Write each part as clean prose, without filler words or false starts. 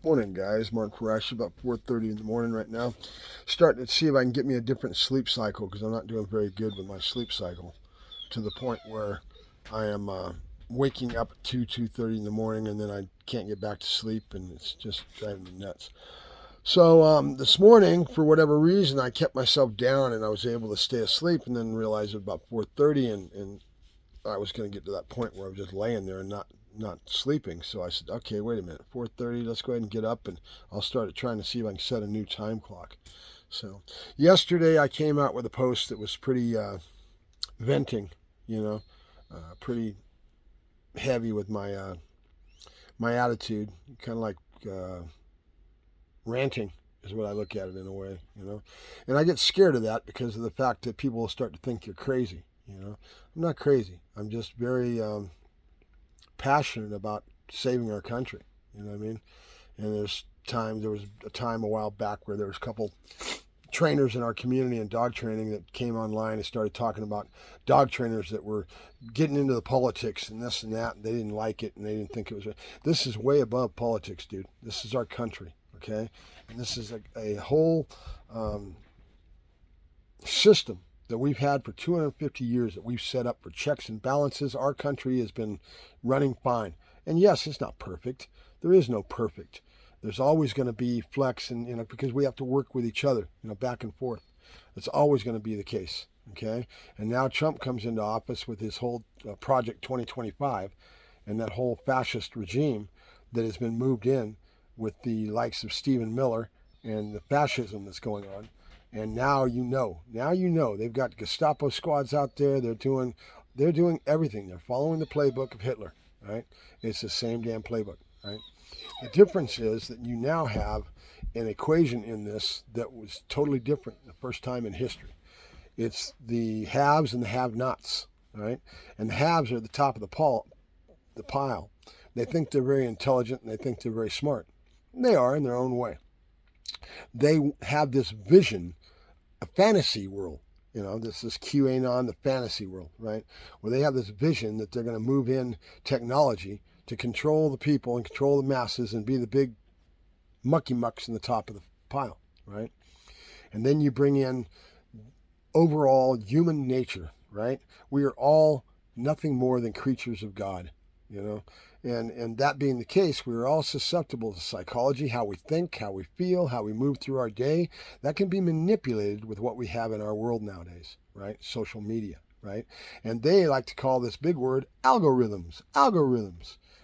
Morning, guys. Mark Rash, about 4:30 in the morning right now. Starting to see if I can get me a different sleep cycle because I'm not doing very good with my sleep cycle. To the point where I am waking up at 2:30 in the morning, and then I can't get back to sleep, and it's just driving me nuts. So this morning, for whatever reason, I kept myself down, and I was able to stay asleep, and then realized at about 4:30, and I was going to get to that point where I was just laying there and not sleeping. So I said, okay, wait a minute, 4:30. Let's go ahead and get up, and I'll start trying to see if I can set a new time clock. So yesterday I came out with a post that was pretty venting, pretty heavy with my attitude, kind of like uh, ranting is what I look at it in a way. And I get scared of that because of the fact that people will start to think you're crazy. I'm not crazy. I'm just very passionate about saving our country. You know what I mean? And there was a time a while back where there was a couple trainers in our community in dog training that came online and started talking about dog trainers that were getting into the politics and this and that, and they didn't like it and they didn't think it was right. This is way above politics, dude. This is our country, okay? And this is a whole system that we've had for 250 years that we've set up for checks and balances. Our country has been running fine. And yes, it's not perfect. There is no perfect. There's always going to be flex, and because we have to work with each other, back and forth. It's always going to be the case, okay? And now Trump comes into office with his whole Project 2025 and that whole fascist regime that has been moved in with the likes of Stephen Miller and the fascism that's going on. And now they've got Gestapo squads out there. They're doing everything. They're following the playbook of Hitler, right? It's the same damn playbook, right? The difference is that you now have an equation in this that was totally different the first time in history. It's the haves and the have-nots, right? And the haves are at the top of the pile. They think they're very intelligent and they think they're very smart. They are in their own way. They have this vision, a fantasy world. This is QAnon, the fantasy world, right? Where they have this vision that they're going to move in technology to control the people and control the masses and be the big mucky mucks in the top of the pile, right? And then you bring in overall human nature, right? We are all nothing more than creatures of God, you know? And that being the case, we are all susceptible to psychology, how we think, how we feel, how we move through our day. That can be manipulated with what we have in our world nowadays, right? Social media, right? And they like to call this big word algorithms,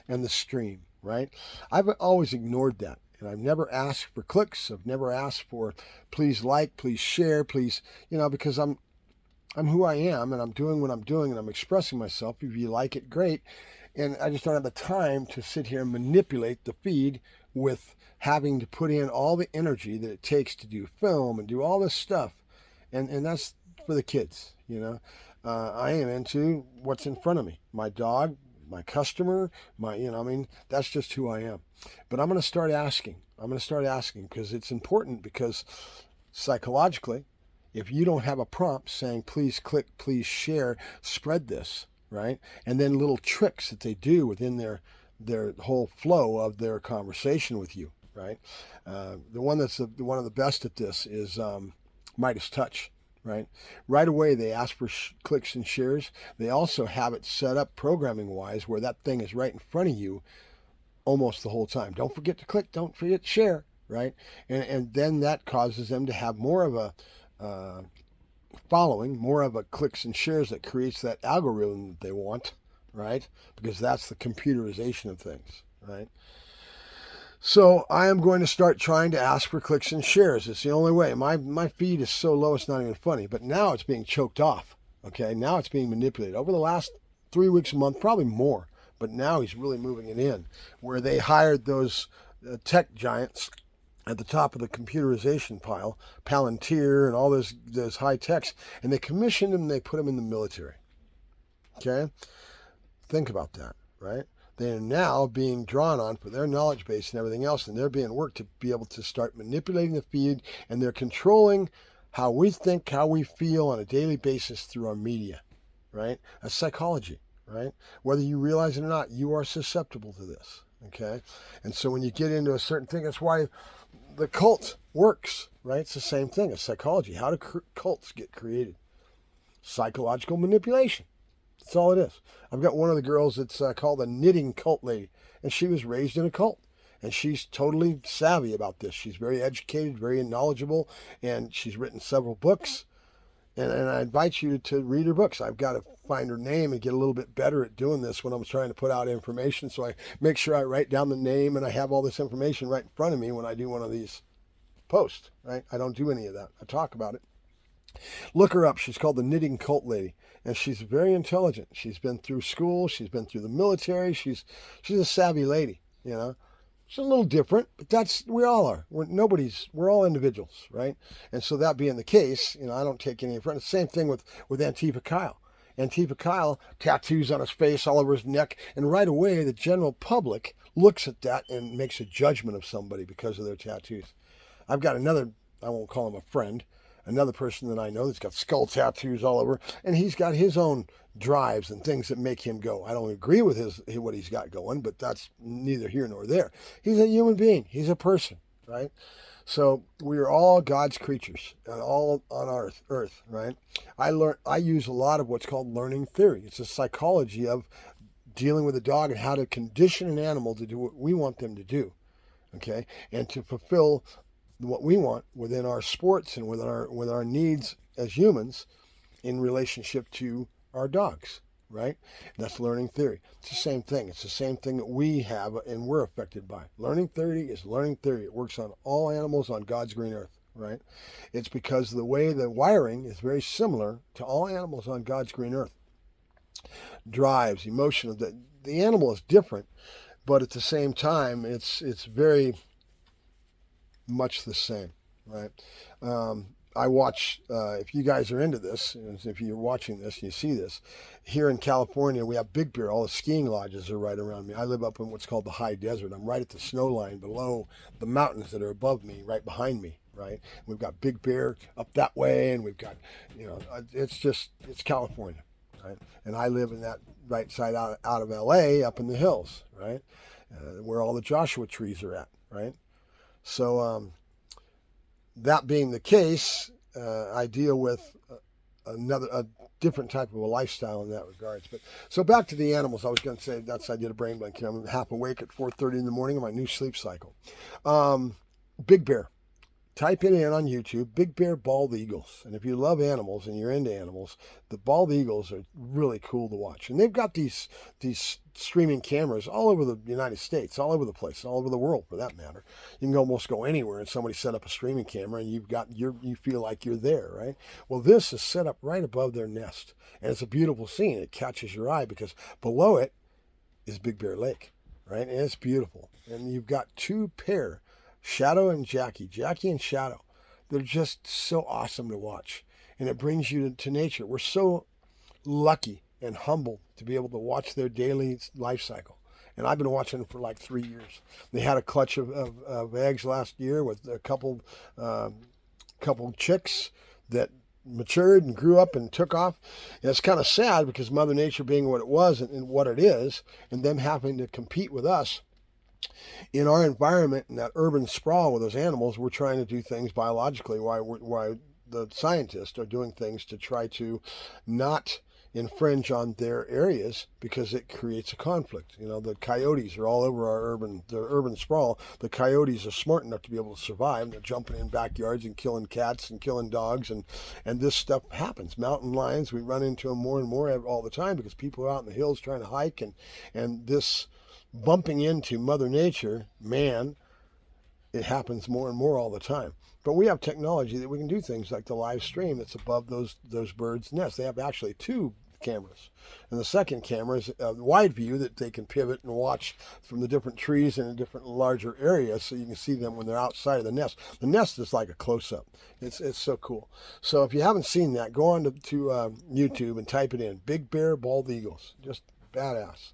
and the stream, right? I've always ignored that. And I've never asked for clicks. I've never asked for please like, please share, please, because I'm who I am and I'm doing what I'm doing and I'm expressing myself. If you like it, great. And I just don't have the time to sit here and manipulate the feed with having to put in all the energy that it takes to do film and do all this stuff. And that's for the kids. I am into what's in front of me. My dog, my customer, that's just who I am. But I'm going to start asking. Because it's important, because psychologically, if you don't have a prompt saying, please click, please share, spread this, right? And then little tricks that they do within their whole flow of their conversation with you, right? The one that's one of the best at this is Midas Touch, right? Right away, they ask for clicks and shares. They also have it set up programming-wise where that thing is right in front of you almost the whole time. Don't forget to click. Don't forget to share, right? And then that causes them to have more of a following, more of a clicks and shares that creates that algorithm that they want, right? Because that's the computerization of things, right? So I am going to start trying to ask for clicks and shares. It's the only way. My feed is so low it's not even funny. But now it's being choked off. Okay, now it's being manipulated. Over the last 3 weeks, a month, probably more. But now he's really moving it in, where they hired those tech giants at the top of the computerization pile, Palantir and all those high techs, and they commissioned them and they put them in the military. Okay? Think about that, right? They are now being drawn on for their knowledge base and everything else, and they're being worked to be able to start manipulating the feed, and they're controlling how we think, how we feel on a daily basis through our media, right? That's psychology, right? Whether you realize it or not, you are susceptible to this, Okay? And so when you get into a certain thing, that's why the cult works, right? It's the same thing as psychology. How do cults get created? Psychological manipulation. That's all it is. I've got one of the girls that's called a knitting cult lady, and she was raised in a cult. And she's totally savvy about this. She's very educated, very knowledgeable, and she's written several books. And I invite you to read her books. I've got to find her name and get a little bit better at doing this when I'm trying to put out information. So I make sure I write down the name and I have all this information right in front of me when I do one of these posts, right? I don't do any of that. I talk about it. Look her up. She's called the Knitting Cult Lady, and she's very intelligent. She's been through school. She's been through the military. She's a savvy lady, you know. It's a little different, but we all are. We're all individuals, right? And so that being the case, I don't take any front. Same thing with Antifa Kyle. Antifa Kyle, tattoos on his face, all over his neck, and right away the general public looks at that and makes a judgment of somebody because of their tattoos. I've got another, I won't call him a friend, another person that I know that's got skull tattoos all over, and he's got his own drives and things that make him go. I don't agree with what he's got going, but that's neither here nor there. He's a human being. He's a person, right? So we are all God's creatures, and all on earth, right? I use a lot of what's called learning theory. It's a psychology of dealing with a dog and how to condition an animal to do what we want them to do, okay, and to fulfill what we want within our sports and with our needs as humans in relationship to our dogs, right? And that's learning theory. It's the same thing. It's the same thing that we have and we're affected by. Learning theory is learning theory. It works on all animals on God's green earth, right? It's because the way the wiring is very similar to all animals on God's green earth. Drives, emotion, the animal is different, but at the same time, it's very much the same, right? I watch, if you guys are into this, if you're watching this and you see this, here in California, we have Big Bear. All the skiing lodges are right around me. I live up in what's called the high desert. I'm right at the snow line below the mountains that are above me, right behind me, right? We've got Big Bear up that way, and we've got, it's California, right? And I live in that right side out of LA, up in the hills, right? Where all the Joshua trees are at, right? So, that being the case, I deal with a different type of a lifestyle in that regards. But so back to the animals, I was going to say I did a brain blank here. I'm half awake at 4:30 in the morning on my new sleep cycle. Big Bear. Type it in on YouTube, Big Bear bald eagles. And if you love animals and you're into animals, the bald eagles are really cool to watch. And they've got these streaming cameras all over the United States, all over the place, all over the world for that matter. You can almost go anywhere and somebody set up a streaming camera and you feel like you're there, right? Well, this is set up right above their nest. And it's a beautiful scene. It catches your eye because below it is Big Bear Lake, right? And it's beautiful. And you've got two pair, Shadow and Jackie and Shadow. They're just so awesome to watch. And it brings you to nature. We're so lucky and humbled to be able to watch their daily life cycle. And I've been watching them for like 3 years. They had a clutch of eggs last year with a couple chicks that matured and grew up and took off. And it's kind of sad because Mother Nature being what it was and what it is, and them having to compete with us in our environment and that urban sprawl with those animals. We're trying to do things biologically why the scientists are doing things to try to not infringe on their areas because it creates a conflict. The coyotes are all over the urban sprawl. The coyotes are smart enough to be able to survive. They're jumping in backyards and killing cats and killing dogs, and this stuff happens. Mountain lions, we run into them more and more all the time because people are out in the hills trying to hike, and this bumping into Mother Nature, man, it happens more and more all the time. But we have technology that we can do things like the live stream that's above those birds' nests. They have actually two cameras. And the second camera is a wide view that they can pivot and watch from the different trees in a different larger area so you can see them when they're outside of the nest. The nest is like a close-up. It's so cool. So if you haven't seen that, go on to YouTube and type it in. Big Bear bald eagles. Just badass.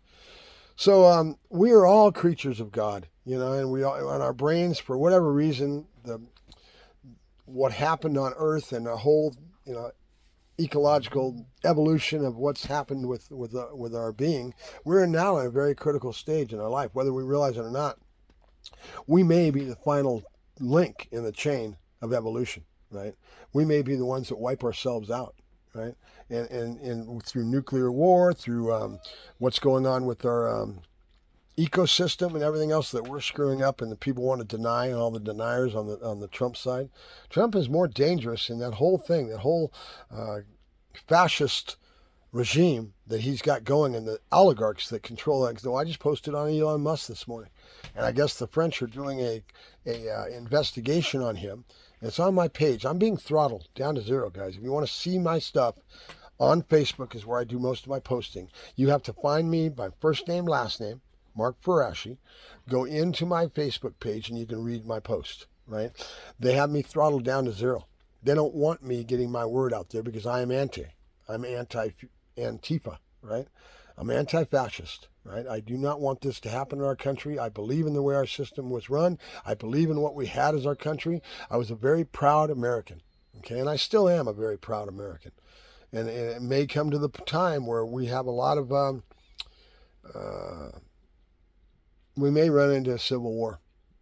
So we are all creatures of God, and we all, on our brains, for whatever reason, what happened on Earth and the whole, ecological evolution of what's happened with our being, we're now at a very critical stage in our life, whether we realize it or not. We may be the final link in the chain of evolution, right? We may be the ones that wipe ourselves out, right? And through nuclear war, through what's going on with our ecosystem and everything else that we're screwing up, and the people want to deny, and all the deniers on the Trump side. Trump is more dangerous in that whole thing, that whole fascist regime that he's got going, and the oligarchs that control that. No, I just posted on Elon Musk this morning, and I guess the French are doing a investigation on him. It's on my page. I'm being throttled down to zero, guys. If you want to see my stuff, on Facebook is where I do most of my posting. You have to find me by first name, last name, Mark Farashi. Go into my Facebook page and you can read my post, right? They have me throttled down to zero. They don't want me getting my word out there because I'm anti-Antifa, right? I'm anti-fascist, right? I do not want this to happen in our country. I believe in the way our system was run. I believe in what we had as our country. I was a very proud American, okay? And I still am a very proud American. And it may come to the time where we have a lot of, we may run into a civil war,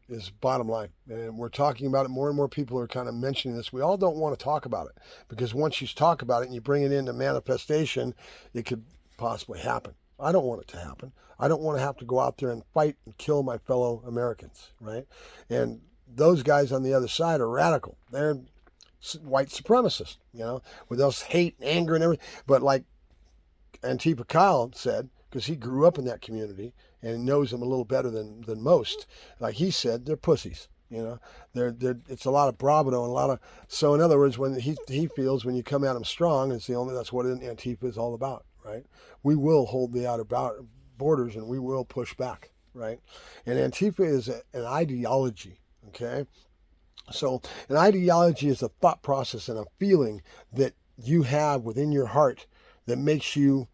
is bottom line. And we're talking about it. More and more people are kind of mentioning this. We all don't want to talk about it, because once you talk about it and you bring it into manifestation, it could possibly happen. I don't want it to happen. I don't want to have to go out there and fight and kill my fellow Americans, right? And those guys on the other side are radical. They're white supremacists, with those hate and anger and everything. But like Antifa Kyle said, because he grew up in that community and knows them a little better than most, like he said, they're pussies. It's a lot of bravado and a lot of, so in other words, when he feels when you come at him strong, that's what Antifa is all about, right? We will hold the outer borders and we will push back, right? And Antifa is an ideology, okay? So an ideology is a thought process and a feeling that you have within your heart that makes you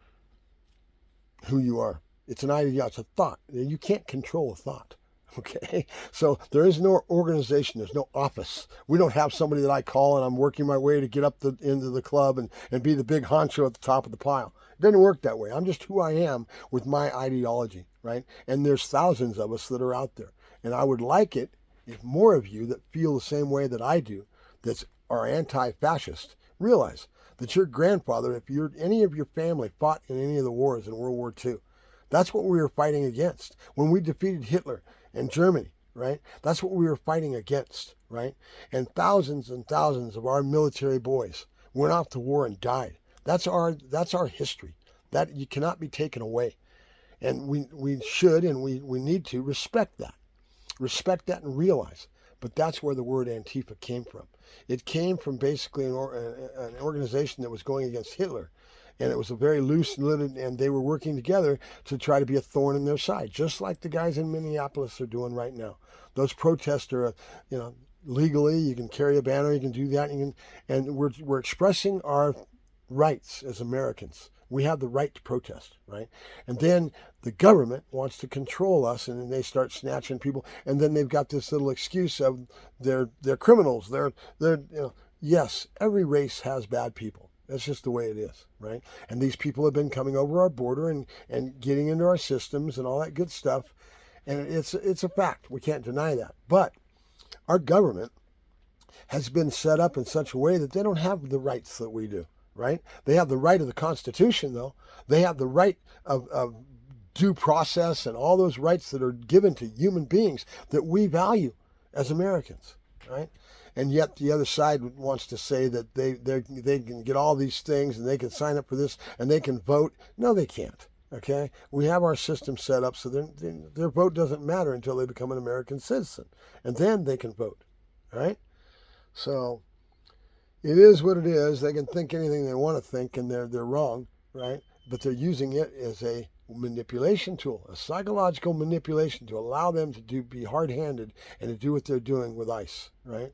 who you are. It's an ideology, it's a thought. You can't control a thought, okay? So there is no organization, there's no office. We don't have somebody that I call and I'm working my way to get up into the club and be the big honcho at the top of the pile. It doesn't work that way. I'm just who I am with my ideology, right? And there's thousands of us that are out there. And I would like it if more of you that feel the same way that I do, that are anti-fascist, realize that your grandfather, if any of your family fought in any of the wars in World War II, that's what we were fighting against. When we defeated Hitler and Germany, right? That's what we were fighting against, right? And thousands of our military boys went off to war and died. That's our history. That you cannot be taken away. And we should and we need to respect that. Respect that and realize. But that's where the word Antifa came from. It came from basically an organization that was going against Hitler. And it was a very loose-lidded, and they were working together to try to be a thorn in their side, just like the guys in Minneapolis are doing right now. Those protests are, legally, you can carry a banner, you can do that, and we're expressing our rights as Americans. We have the right to protest, right? And then the government wants to control us, and then they start snatching people, and then they've got this little excuse of they're criminals. Yes, every race has bad people. That's just the way it is, right? And these people have been coming over our border and getting into our systems and all that good stuff, and it's a fact. We can't deny that. But our government has been set up in such a way that they don't have the rights that we do. Right? They have the right of the Constitution, though. They have the right of due process and all those rights that are given to human beings that we value as Americans, right? And yet the other side wants to say that they can get all these things and they can sign up for this and they can vote. No, they can't. Okay? We have our system set up so their vote doesn't matter until they become an American citizen, and then they can vote. Right? So it is what it is. They can think anything they want to think, and they're wrong, right? But they're using it as a manipulation tool, a psychological manipulation to allow them to be hard-handed and to do what they're doing with ICE, right?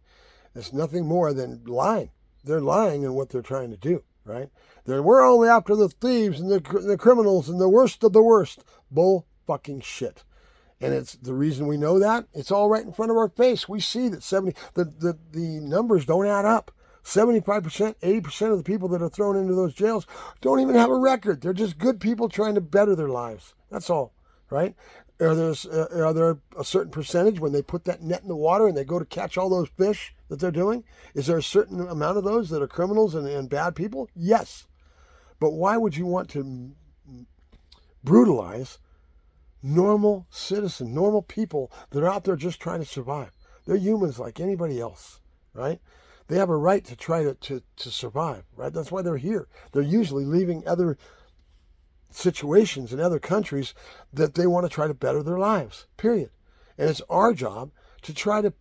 It's nothing more than lying. They're lying in what they're trying to do, right? We're only after the thieves and the criminals and the worst of the worst. Bull fucking shit. And it's the reason we know that. It's all right in front of our face. We see that the numbers don't add up. 75%, 80% of the people that are thrown into those jails don't even have a record. They're just good people trying to better their lives. That's all, right? Are there a certain percentage when they put that net in the water and they go to catch all those fish that they're doing? Is there a certain amount of those that are criminals and bad people? Yes. But why would you want to brutalize normal citizens, normal people that are out there just trying to survive? They're humans like anybody else, right? They have a right to try to survive, right? That's why they're here. They're usually leaving other situations in other countries that they want to try to better their lives, period. And it's our job to try to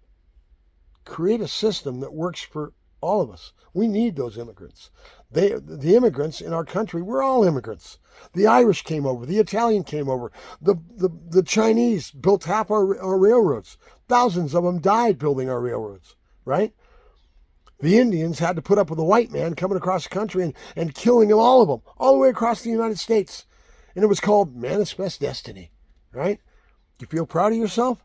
create a system that works for all of us. We need those immigrants. The immigrants in our country, we're all immigrants. The Irish came over, the Italian came over, the Chinese built half our railroads. Thousands of them died building our railroads, right? The Indians had to put up with a white man coming across the country and killing all of them, all the way across the United States. And it was called Manifest Destiny, right? You feel proud of yourself?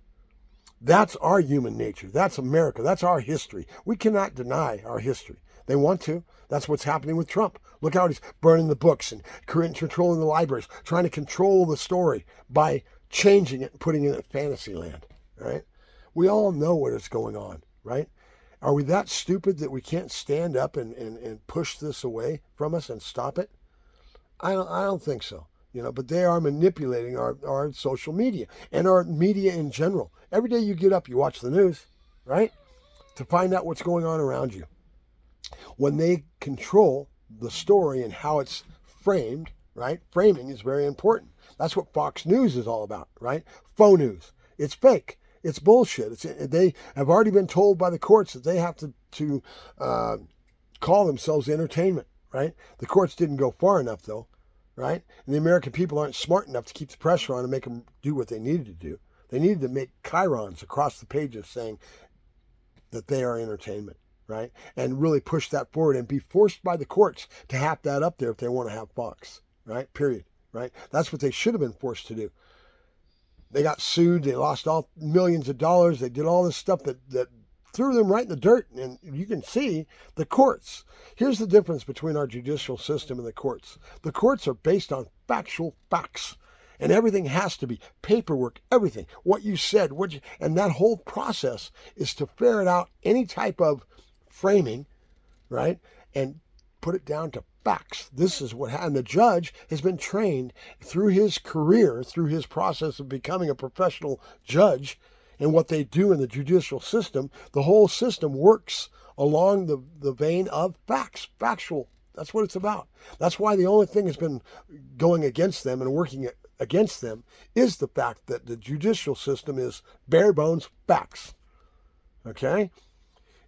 That's our human nature. That's America. That's our history. We cannot deny our history. They want to. That's what's happening with Trump. Look how he's burning the books and controlling the libraries, trying to control the story by changing it and putting it in fantasy land, right? We all know what is going on, right? Are we that stupid that we can't stand up and push this away from us and stop it? I don't think so. But they are manipulating our social media and our media in general. Every day you get up, you watch the news, right? To find out what's going on around you. When they control the story and how it's framed, right? Framing is very important. That's what Fox News is all about, right? Faux news. It's fake. It's bullshit. They have already been told by the courts that they have to call themselves entertainment, right? The courts didn't go far enough, though, right? And the American people aren't smart enough to keep the pressure on and make them do what they needed to do. They needed to make chyrons across the pages saying that they are entertainment, right? And really push that forward and be forced by the courts to have that up there if they want to have Fox, right? Period, right? That's what they should have been forced to do. They got sued. They lost all millions of dollars. They did all this stuff that threw them right in the dirt. And you can see the courts. Here's the difference between our judicial system and the courts. The courts are based on factual facts. And everything has to be paperwork, everything. What you said, and that whole process is to ferret out any type of framing, right? And put it down to facts. This is what happened. The judge has been trained through his career, through his process of becoming a professional judge, and what they do in the judicial system. The whole system works along the vein of facts, factual. That's what it's about. That's why the only thing that's been going against them and working against them is the fact that the judicial system is bare bones facts. Okay?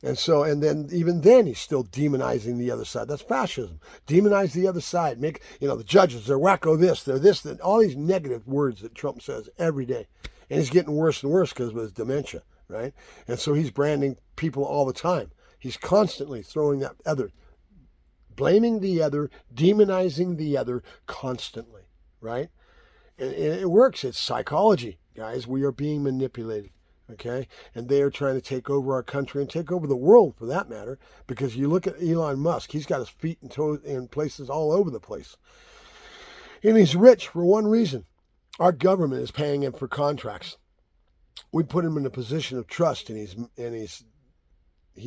And then even then he's still demonizing the other side. That's fascism. Demonize the other side. Make, the judges, they're wacko this, they're this, that, all these negative words that Trump says every day. And he's getting worse and worse because of his dementia, right? And so he's branding people all the time. He's constantly throwing that other, blaming the other, demonizing the other constantly, right? And it works. It's psychology, guys. We are being manipulated. Okay, and they are trying to take over our country and take over the world, for that matter. Because you look at Elon Musk; he's got his feet and toes in places all over the place, and he's rich for one reason: our government is paying him for contracts. We put him in a position of trust, and he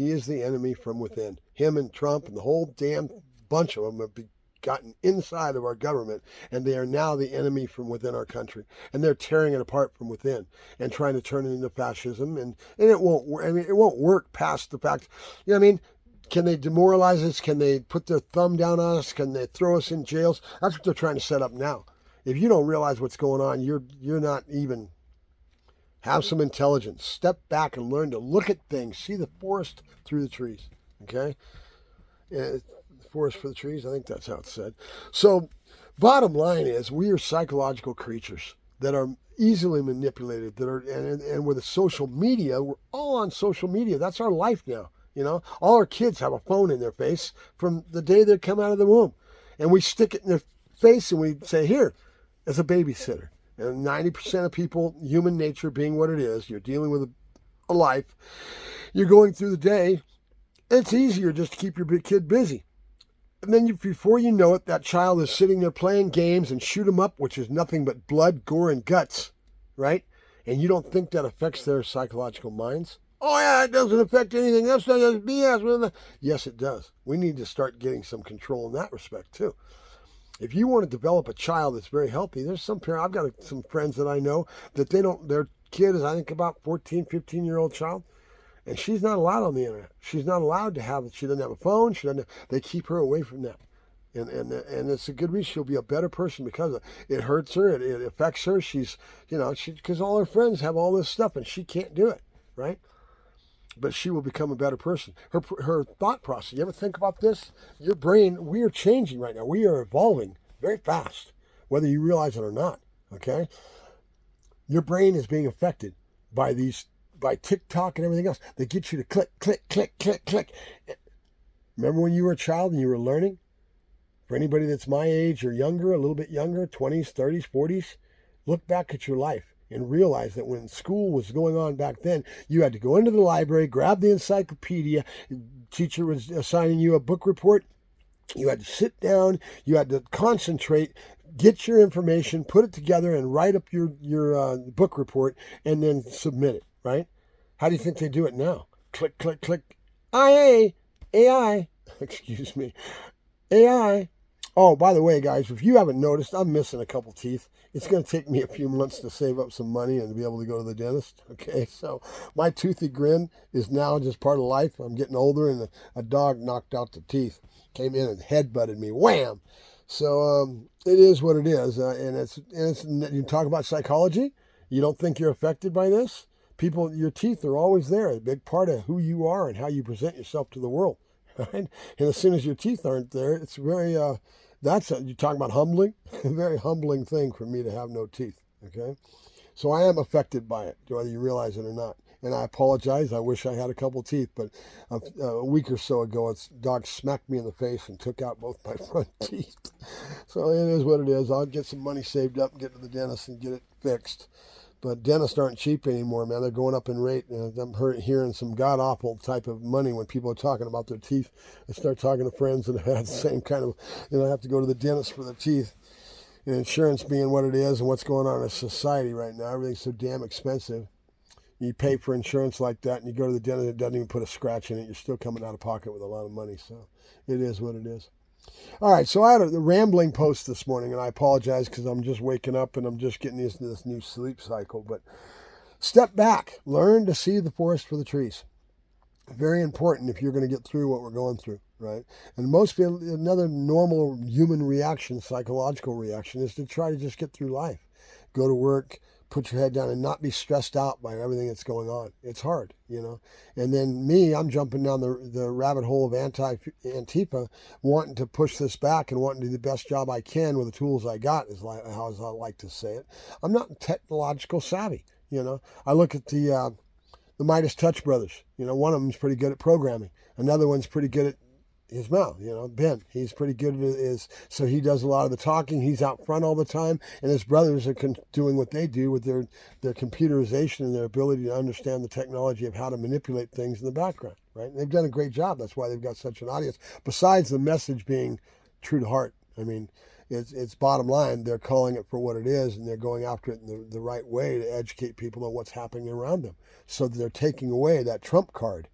is the enemy from within. Him and Trump and the whole damn bunch of them have gotten inside of our government, and they are now the enemy from within our country, and they're tearing it apart from within and trying to turn it into fascism, and it won't work. I mean, it won't work past the fact, can they demoralize us? Can they put their thumb down on us? Can they throw us in jails? That's what they're trying to set up now. If you don't realize what's going on, you're not even have some intelligence. Step back and learn to look at things, see the forest through the trees. Okay. Forest for the trees. I think that's how it's said. So bottom line is we are psychological creatures that are easily manipulated, and with the social media, we're all on social media. That's our life now. All our kids have a phone in their face from the day they come out of the womb, and we stick it in their face and we say, here, as a babysitter. And 90% of people, human nature being what it is, you're dealing with a life, you're going through the day, It's easier just to keep your big kid busy. And then before you know it, that child is sitting there playing games and shoot 'em up, which is nothing but blood, gore, and guts, right? And you don't think that affects their psychological minds? Oh yeah, it doesn't affect anything. That's BS. Yes, it does. We need to start getting some control in that respect too. If you want to develop a child that's very healthy, there's some parents, I've got some friends that I know that their kid is, I think, about 14, 15-year-old child. And she's not allowed on the internet. She's not allowed to have it. She doesn't have a phone. They keep her away from that. And it's a good reason. She'll be a better person because it hurts her. It affects her. Because all her friends have all this stuff and she can't do it, right? But she will become a better person. Her thought process. You ever think about this? Your brain, we are changing right now. We are evolving very fast, whether you realize it or not, okay? Your brain is being affected by TikTok and everything else. They get you to click, click, click, click, click. Remember when you were a child and you were learning? For anybody that's my age or younger, a little bit younger, 20s, 30s, 40s, look back at your life and realize that when school was going on back then, you had to go into the library, grab the encyclopedia, teacher was assigning you a book report, you had to sit down, you had to concentrate, get your information, put it together, and write up your book report, and then submit it, right? How do you think they do it now? Click, click, click. AI, excuse me, AI. Oh, by the way, guys, if you haven't noticed, I'm missing a couple teeth. It's going to take me a few months to save up some money and to be able to go to the dentist. Okay, so my toothy grin is now just part of life. I'm getting older, and a dog knocked out the teeth. Came in and headbutted me. Wham! So it is what it is. And it's you talk about psychology. You don't think you're affected by this? People, your teeth are always there. A big part of who you are and how you present yourself to the world. Right? And as soon as your teeth aren't there, it's very, you talk about humbling, a very humbling thing for me to have no teeth. Okay. So I am affected by it, whether you realize it or not. And I apologize. I wish I had a couple teeth, but a week or so ago, a dog smacked me in the face and took out both my front teeth. So it is what it is. I'll get some money saved up and get to the dentist and get it fixed. But dentists aren't cheap anymore, man. They're going up in rate. And I'm hearing some god-awful type of money when people are talking about their teeth. I start talking to friends that have had the same kind of, have to go to the dentist for their teeth. And insurance being what it is and what's going on in society right now, everything's so damn expensive. You pay for insurance like that and you go to the dentist, it doesn't even put a scratch in it. You're still coming out of pocket with a lot of money. So it is what it is. All right, so I had a rambling post this morning, and I apologize because I'm just waking up and I'm just getting into this new sleep cycle. But step back. Learn to see the forest for the trees. Very important if you're going to get through what we're going through, right? And most people, another normal human reaction, psychological reaction, is to try to just get through life. Go to work, put your head down and not be stressed out by everything that's going on. It's hard, And then me, I'm jumping down the rabbit hole of Antifa, wanting to push this back and wanting to do the best job I can with the tools I got, is how I like to say it. I'm not technological savvy, I look at the Midas Touch brothers. One of them's pretty good at programming. Another one's pretty good at his mouth, Ben. He's pretty good at his, so he does a lot of the talking. He's out front all the time, and his brothers are doing what they do with their computerization and their ability to understand the technology of how to manipulate things in the background, right? And they've done a great job. That's why they've got such an audience. Besides the message being true to heart, I mean, it's bottom line. They're calling it for what it is, and they're going after it in the right way to educate people on what's happening around them. So they're taking away that trump card.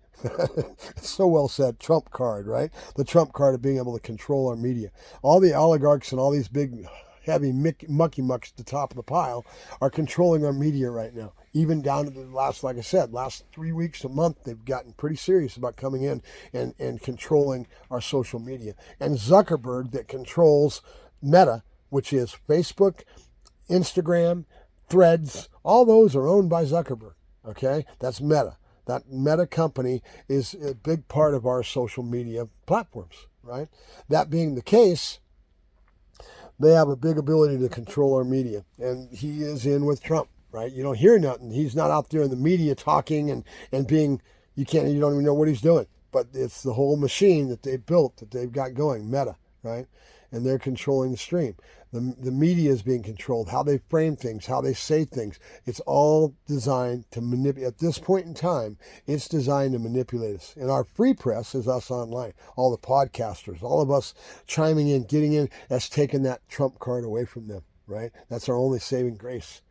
So well said, trump card, right? The trump card of being able to control our media. All the oligarchs and all these big, heavy mucky mucks at the top of the pile are controlling our media right now. Even down to the last 3 weeks, a month, they've gotten pretty serious about coming in and controlling our social media. And Zuckerberg, that controls Meta, which is Facebook, Instagram, Threads, all those are owned by Zuckerberg, okay? That's Meta. That Meta company is a big part of our social media platforms, right? That being the case, they have a big ability to control our media. And he is in with Trump, right? You don't hear nothing. He's not out there in the media talking and being, you don't even know what he's doing. But it's the whole machine that they've built, that they've got going, Meta, right? And they're controlling the stream. The media is being controlled, how they frame things, how they say things. It's all designed to manipulate. At this point in time, it's designed to manipulate us. And our free press is us online. All the podcasters, all of us chiming in, getting in, that's taken that trump card away from them, right? That's our only saving grace,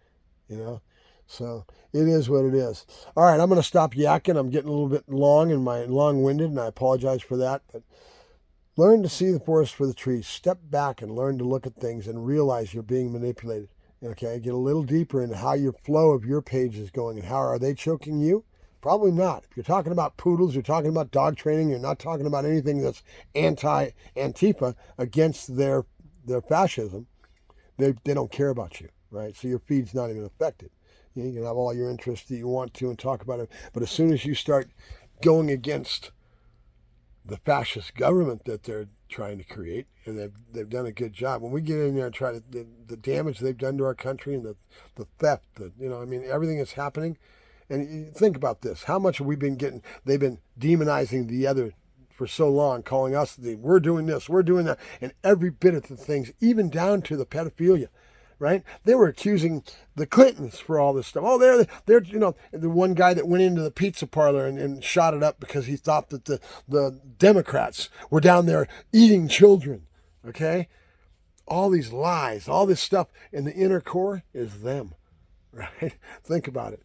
you know? So it is what it is. All right, I'm going to stop yakking. I'm getting a little bit long-winded, and I apologize for that. But learn to see the forest for the trees. Step back and learn to look at things and realize you're being manipulated. Okay, get a little deeper into how your flow of your page is going and how are they choking you? Probably not. If you're talking about poodles, you're talking about dog training, you're not talking about anything that's anti-Antifa against their fascism. They don't care about you, right? So your feed's not even affected. You can have all your interests that you want to and talk about it, but as soon as you start going against the fascist government that they're trying to create, and they've done a good job. When we get in there and try to the damage they've done to our country and the theft, everything that's happening. And you think about this: how much have we been getting? They've been demonizing the other for so long, calling us we're doing this, we're doing that, and every bit of the things, even down to the pedophilia. Right? They were accusing the Clintons for all this stuff. Oh, they're the one guy that went into the pizza parlor and shot it up because he thought that the Democrats were down there eating children. Okay? All these lies, all this stuff in the inner core is them. Right? Think about it.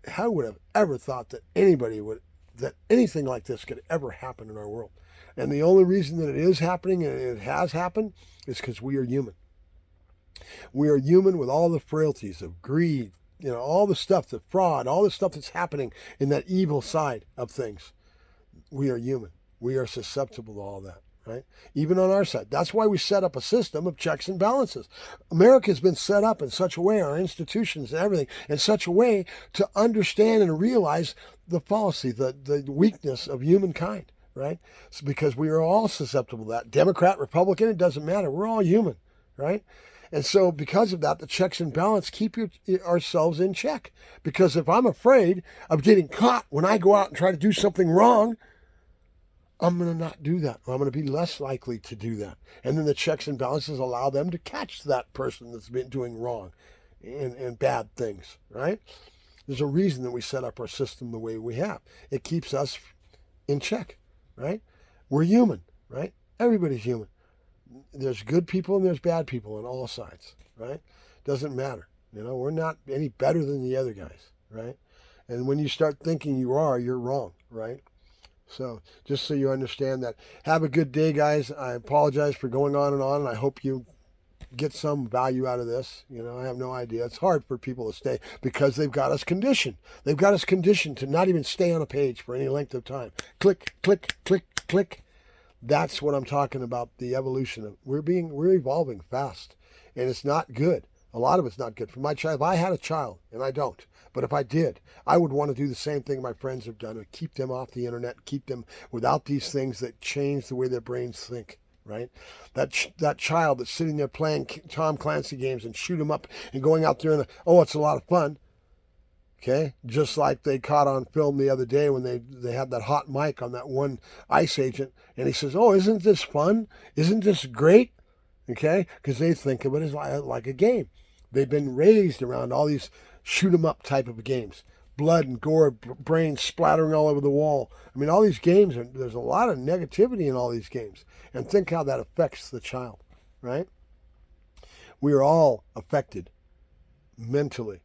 How would have ever thought that that anything like this could ever happen in our world? And the only reason that it is happening and it has happened is because we are human. We are human with all the frailties of greed, all the stuff, the fraud, all the stuff that's happening in that evil side of things. We are human. We are susceptible to all that, right? Even on our side. That's why we set up a system of checks and balances. America has been set up in such a way, our institutions and everything, in such a way to understand and realize the fallacy, the weakness of humankind, right? It's because we are all susceptible to that. Democrat, Republican, it doesn't matter. We're all human, right? And so because of that, the checks and balance keep ourselves in check. Because if I'm afraid of getting caught when I go out and try to do something wrong, I'm going to not do that. Or I'm going to be less likely to do that. And then the checks and balances allow them to catch that person that's been doing wrong and bad things, right? There's a reason that we set up our system the way we have. It keeps us in check, right? We're human, right? Everybody's human. There's good people and there's bad people on all sides, right? Doesn't matter. We're not any better than the other guys, right? And when you start thinking you're wrong, right? So just so you understand that. Have a good day, guys. I apologize for going on, and I hope you get some value out of this. I have no idea. It's hard for people to stay because they've got us conditioned. They've got us conditioned to not even stay on a page for any length of time. Click, click, click, click. That's what I'm talking about, the evolution of we're evolving fast, and it's not good. A lot of it's not good. For my child, if I had a child, and I don't, but if I did, I would want to do the same thing my friends have done, and keep them off the internet, keep them without these things that change the way their brains think, right? That child that's sitting there playing Tom Clancy games and shoot them up and going out there and, it's a lot of fun. Okay, just like they caught on film the other day when they had that hot mic on that one ICE agent, and he says, "Oh, isn't this fun? Isn't this great?" Okay, because they think of it as like a game. They've been raised around all these shoot 'em up type of games, blood and gore, brains splattering all over the wall. All these games there's a lot of negativity in all these games, and think how that affects the child, right? We are all affected mentally,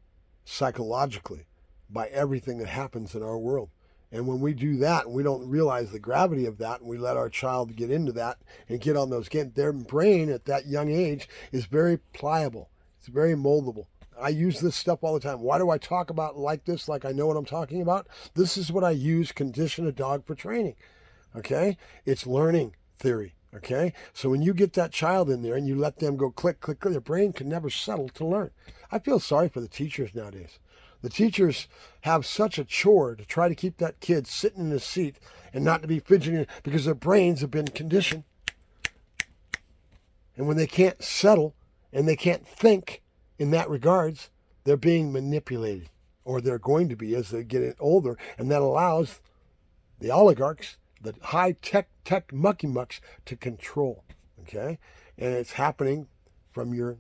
psychologically, by everything that happens in our world. And when we do that and we don't realize the gravity of that and we let our child get into that and get on those games, their brain at that young age is very pliable. It's very moldable. I use this stuff all the time. Why do I talk about like this, like I know what I'm talking about? This is what I use, condition a dog for training. Okay? It's learning theory. Okay? So when you get that child in there and you let them go click, click, click, their brain can never settle to learn. I feel sorry for the teachers nowadays. The teachers have such a chore to try to keep that kid sitting in his seat and not to be fidgeting because their brains have been conditioned. And when they can't settle and they can't think in that regards, they're being manipulated, or they're going to be as they get older, and that allows the oligarchs, the high tech mucky mucks to control. Okay? And it's happening from your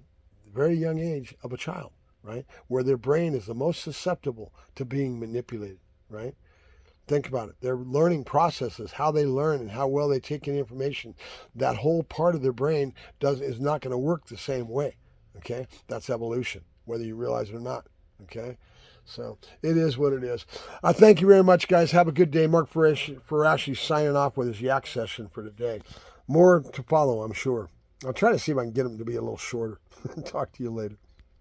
very young age of a child, right? Where their brain is the most susceptible to being manipulated, right? Think about it. Their learning processes, how they learn and how well they take in information, that whole part of their brain is not going to work the same way. Okay? That's evolution, whether you realize it or not. Okay? So it is what it is. I thank you very much, guys. Have a good day. Mark Farashi signing off with his Yak Session for today. More to follow, I'm sure. I'll try to see if I can get him to be a little shorter. Talk to you later.